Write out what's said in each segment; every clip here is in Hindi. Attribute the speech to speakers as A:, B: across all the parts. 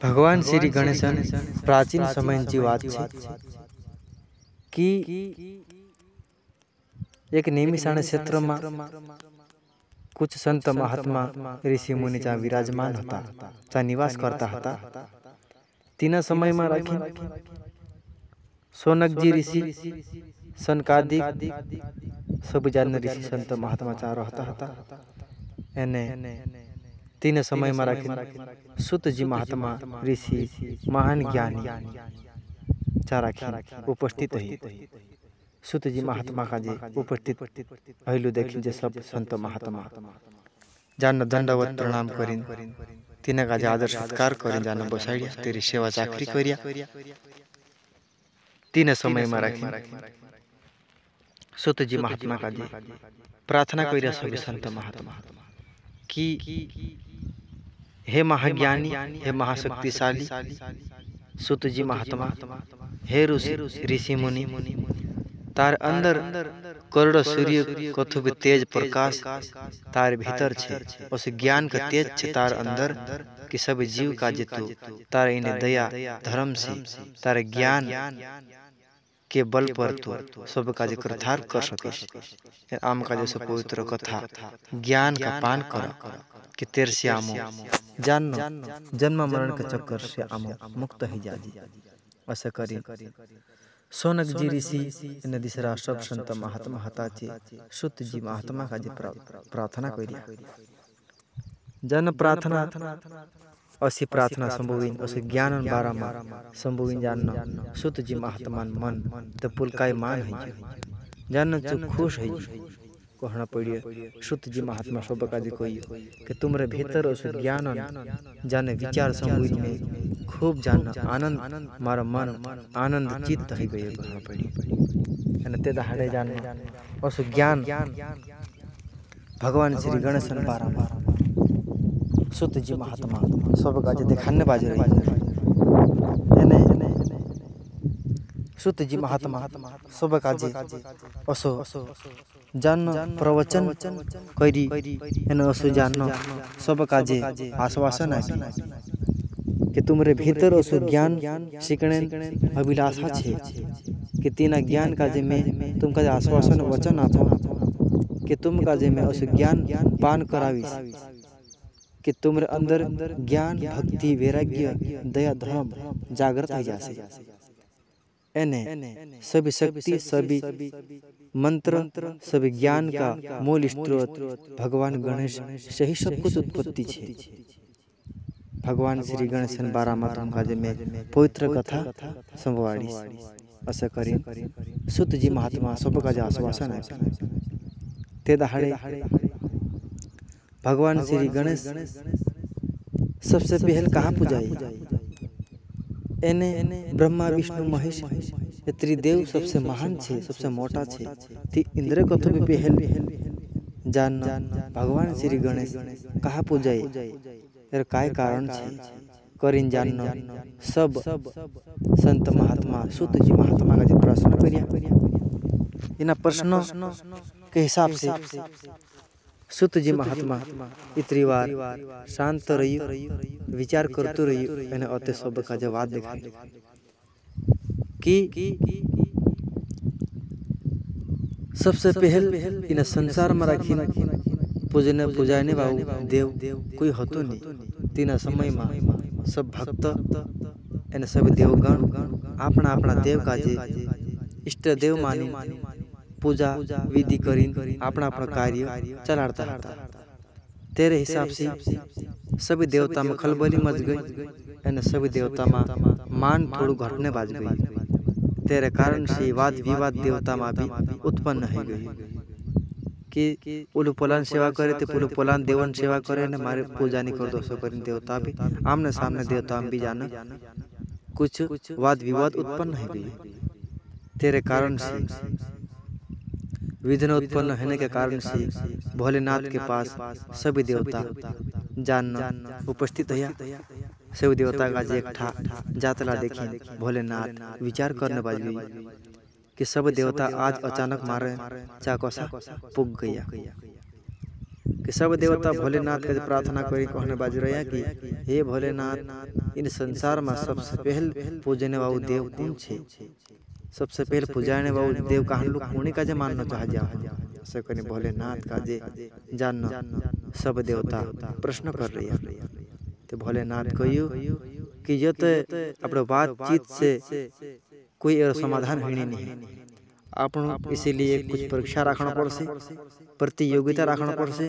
A: भगवान श्री गणेशन प्राचीन समयांची बात छे की एक निमिषाण क्षेत्र में कुछ संत महात्मा ऋषि मुनि चा विराजमान होता चा निवास करता हता। तीना समय में राखी सोनक जी ऋषि सनकादिक सब जान ऋषि संत महात्मा चा रहता हता। एने तीन समय में राखी सुत जी महात्मा ऋषि महान ज्ञानी चा राखी उपस्थित ही। सुत जी महात्मा का जे उपस्थित पहलू देखी जे सब संत महात्मा जान दंडवत प्रणाम करीन तीन का जे आदर सत्कार करीन जान बसाड़िया तेरी सेवा चाकरी करिया। तीन समय में राखी सुत जी महात्मा का जे प्रार्थना करिया सभी संत महात्मा कि हे महाज्ञानी हे महाशक्तिशाली सुत जी महात्मा हे ऋषि मुनि तार अंदर करोड़ सूर्य कथुब तेज प्रकाश तार भीतर छे उस ज्ञान का तेज छे तार अंदर कि सब जीव का जितु तार इन्हें दया धर्म से तार ज्ञान के बल पर तू सब का जे कृतार्थ कर सके। आम का जैसे पवित्र कथा ज्ञान का पान कर कि तेर से आमो जानो जन्म मरण के चक्कर से आमो मुक्त ही जाजी ऐसा करी। सोनक जी ऋषि दिसरा सब संत महात्मा हताचे सुत जी महात्मा का जी प्रार्थना करिया जन प्रार्थना असी प्रार्थना संभविन असी ज्ञान बारामा संभविन जानना सुत जी महात्मा मन तो पुलकाय मान है जान जो खुश है कहना पड़िए सुत जी महात्मा सब का जी कोई कि तुमरे भीतर उस ज्ञान जाने विचार संभविन में खूब जान आनंद मारा मन आनंद चित्त ही गए कहना पड़ी ते दहाड़े जान उस ज्ञान भगवान श्री गणेशन बारा सुत जी महात्मा सब का दिखाने बाजे रही सुत जी महात्मा सब का असो जान प्रवचन करी असो जान सब का आश्वासन है कि तुमरे भीतर असो ज्ञान सीखने अभिलाषा छे कि तीना ज्ञान का जे में तुमका आश्वासन वचन आपो कि तुम का जे में असो ज्ञान पान करावीस कि तुमरे अंदर ज्ञान भक्ति वैराग्य दया धर्म जागृत हो जासे। एने सभी शक्ति सभी मंत्र सभी ज्ञान का मूल स्रोत भगवान गणेश से ही सब कुछ उत्पत्ति छे। भगवान श्री गणेशन बारा माता का में पवित्र कथा संवाड़ी ऐसा करी सुत जी महात्मा सब का आश्वासन है ते दहाड़े भगवान श्री गणेश सबसे पहले कहाँ पूजाई एने ब्रह्मा विष्णु महेश त्रिदेव सबसे महान छे सबसे मोटा छे ती इंद्र कथो भी पहल जान भगवान श्री गणेश कहाँ पूजाई यार काय कारण छे करिन जान सब संत महात्मा सुत जी महात्मा का जो प्रश्न करिया इन प्रश्नों के हिसाब से सुत जी महात्मा इतनी बार शांत रही विचार करते रही मैंने अते सब का जवाब देखा कि सबसे पहले इन संसार में रखी पूजने पुजाने बाबू देव कोई होतो नहीं। तीन समय में सब भक्त इन सब देवगण अपना अपना देव का जे इष्ट देव मानी पूजा विधि करीन अपना अपना कार्य चलाता था। तेरे हिसाब से सभी देवता में खलबली मच गई एने सभी देवता में मान थोड़ू घटने बाज गई। तेरे कारण से वाद विवाद देवता में भी उत्पन्न हो गई कि उलू पोलान सेवा करे तो पुलू पोलान देवन सेवा करे ने मारे पूजा नहीं कर दोस्तों करें देवता भी आमने सामने देवता भी जाना कुछ वाद विवाद उत्पन्न हो गई। तेरे कारण से विघ्न उत्पन्न होने के कारण से भोलेनाथ के पास सभी देवता जानना उपस्थित है। सभी देवता का एक ठा जातला देखी भोलेनाथ विचार करने बाजी कि सब देवता आज अचानक मारे चाकोसा पुग गया कि सब देवता भोलेनाथ के प्रार्थना करी कहने बाज रहे कि हे भोलेनाथ इन संसार में सबसे पहले पूजने वाला देव कौन छे, सबसे पहले पूजाने वाला देव कहन लोग कोनी का जे मानना चाह जा से कने भोलेनाथ का जे जानना सब देवता प्रश्न कर रही है। तो भोलेनाथ कहियो कि ये तो अपने बातचीत से कोई और समाधान होनी नहीं, आप इसीलिए कुछ परीक्षा रखना पड़से, प्रतियोगिता रखना पड़से,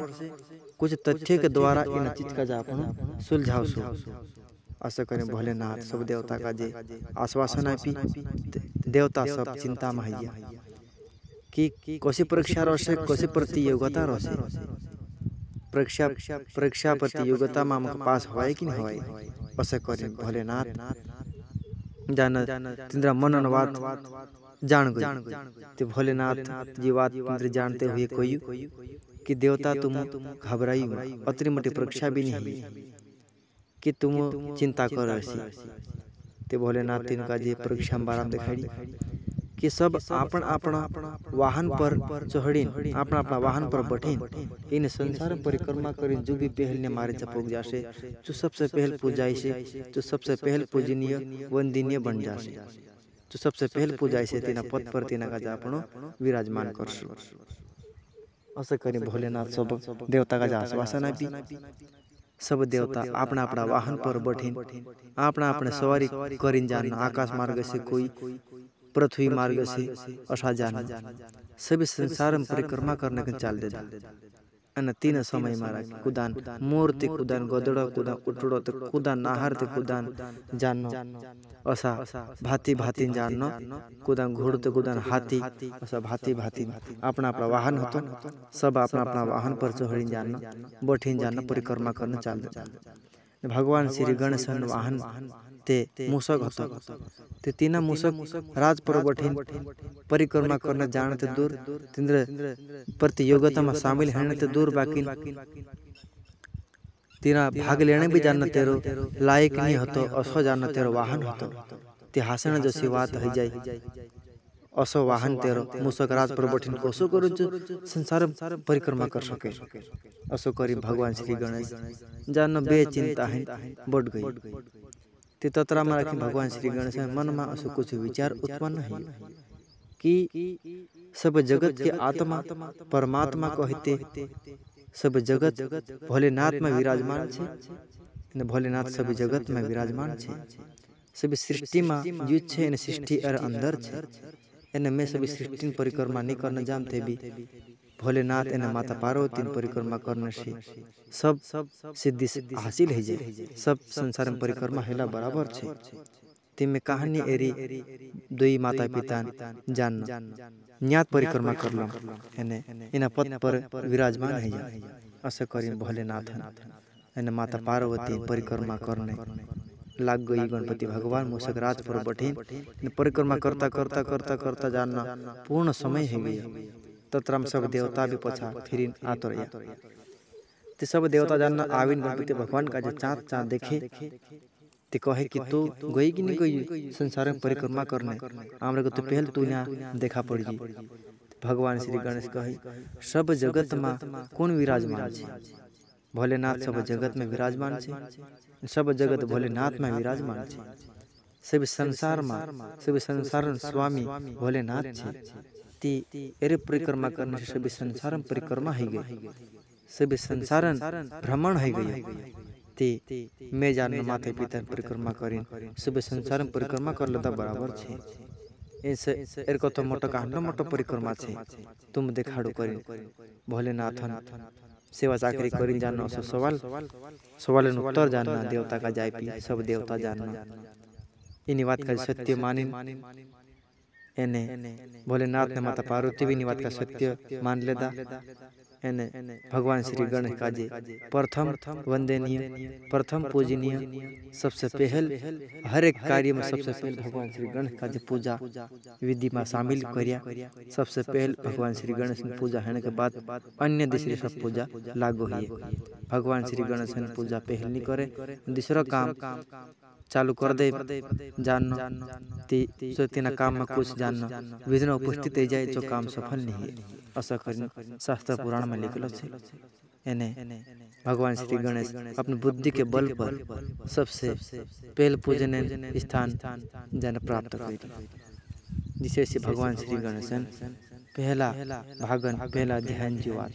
A: कुछ तथ्य के द्वारा इन चीज का जा अपन सुलझाव सो ऐसा करें। भोलेनाथ सब देवता का जे आश्वासन आपी, देवता सब चिंता में है कि कैसी परीक्षा रहे, कैसी प्रतियोगिता रहे, परीक्षा प्रतियोगिता में हमको पास हुआ कि नहीं हुआ ऐसा करें। भोलेनाथ जान तिंद्रा मनन बात जान गई। तो भोलेनाथ जी बात इंद्र जानते हुए कोई कि देवता तुम घबराई अतरी मोटी परीक्षा भी नहीं कि तुम चिंता कर रही। तो भोलेनाथ तिनका जी परीक्षा बाराम दिखाई कि सब आपन अपना वाहन पर चढ़ीन, अपना अपना वाहन पर बैठीन, इन संसार परिक्रमा करीन, जो भी पहल ने मारे चपोक जासे, जो सबसे पहल पूजाई से, जो सबसे पहल पूजनीय वंदनीय बन जासे, जो सबसे पहल पूजाई से तीना पद पर तीना का जापनो विराजमान करसु। ऐसा करी भोलेनाथ सब देवता का आश्वासन आपी, सब देवता अपना अपना वाहन पर बैठीन, अपना अपने सवारी करीन जान, आकाश मार्ग से कोई पृथ्वी मार्ग से असा जाना, सभी संसार में परिक्रमा करने के चाल दे अन तीन समय मारा कुदान मूर्ति कुदान गदड़ कुदान उठड़ो ते कुदान नाहर ते कुदान जानो असा भांति भांति जानो कुदान घोड़ ते कुदान हाथी असा भांति भांति अपना अपना वाहन होतो, सब अपना अपना वाहन पर चढ़ी जानो बैठीन जानो परिक्रमा करने चाल दे। भगवान श्री गणेश वाहन ते मूषक होतो, ते तीना मूषक राज पर बैठीन परिक्रमा करने जाने ते दूर, तिंद्र प्रतियोगिता में शामिल होने ते दूर, बाकी तीना भाग लेने भी जानना तेरो लायक नहीं होतो, असो जानना तेरो वाहन होतो। ते हासन जो सी बात है जाए असो वाहन तेरो मूषक राज पर बैठीन कोसो करो जो संसार परिक्रमा कर सके। असो करी भगवान श्री गणेश जान बेचिंता है बढ़ गई। ते तत्रा में रखी भगवान श्री गणेश मन में असो कुछ विचार उत्पन्न है कि सब जगत के आत्मा परमात्मा कहते, सब जगत भोलेनाथ में विराजमान छे, भोलेनाथ सब जगत में विराजमान छे, सब सृष्टि में युद्ध छे, सृष्टि और अंदर छे, एने में सभी सृष्टि परिक्रमा नहीं करना जानते भी भोलेनाथ एने माता पार्वती परिक्रमा करने से सब सिद्धि हासिल है जाए, सब संसार में परिक्रमा हेला बराबर छे। तिमे कहानी एरी दुई माता पिता जान न्यात परिक्रमा करलम एने इना पद पर विराजमान है जाए। ऐसे करी भोलेनाथ एने माता पार्वती परिक्रमा करने लाग गई। गणपति भगवान मूषक राज पर बैठीन परिक्रमा करता करता करता करता जानना पूर्ण समय है गया। तत्रम सब देवता भी पछा फिर आतो रहा, ते सब देवता जानना आविन गणपति भगवान का जो चाँद चाँद देखे ते कहे कि तू गई कि नहीं गई संसार में परिक्रमा करने, आमरे को तो पहले तू यहाँ देखा पड़ जी। भगवान श्री गणेश कहे सब जगत में कौन विराजमान छे, भोलेनाथ सब जगत में विराजमान छे, सब जगत भोलेनाथ में विराजमान छे, सब संसार में सब संसार स्वामी भोलेनाथ छे। ती एरे परिक्रमा करने से सभी संसार में परिक्रमा है गई, सभी संसार भ्रमण है गई। ती मैं जान माता पिता परिक्रमा करीन सभी संसार में परिक्रमा कर लेता बराबर छे। ऐसे एर को तो मोटो कांडो मोटो परिक्रमा छे, तुम देखाड़ो करीन भोलेनाथन सेवा चाकरी करीन जानो सो सवाल सवाल उत्तर जानना देवता का जाय पी सब देवता जानना इन बात का सत्य मानिन एने भोलेनाथ ने माता पार्वती भी बात का सत्य मान लेदा। एने भगवान श्री गणेश का जी प्रथम वंदनीय प्रथम पूजनीय सबसे पहल हर एक कार्य में सबसे पहले भगवान श्री गणेश का जी पूजा विधि में शामिल करिया। सबसे पहले भगवान श्री गणेश की पूजा होने के बाद अन्य दूसरी सब पूजा लागू हुई। भगवान श्री गणेश ने पूजा पहल नहीं करे, दूसरा काम चालू कर दे जानना तीना काम में कुछ जानना विघ्न उपस्थित हो जाए जो काम सफल नहीं है। ऐसा शास्त्र पुराण में लिखल है। यानी भगवान श्री गणेश अपनी बुद्धि के बल पर सबसे पहले पूजनीय स्थान जन प्राप्त करी। जिसे भगवान श्री गणेश पहला भागन पहला ध्यान जीवात।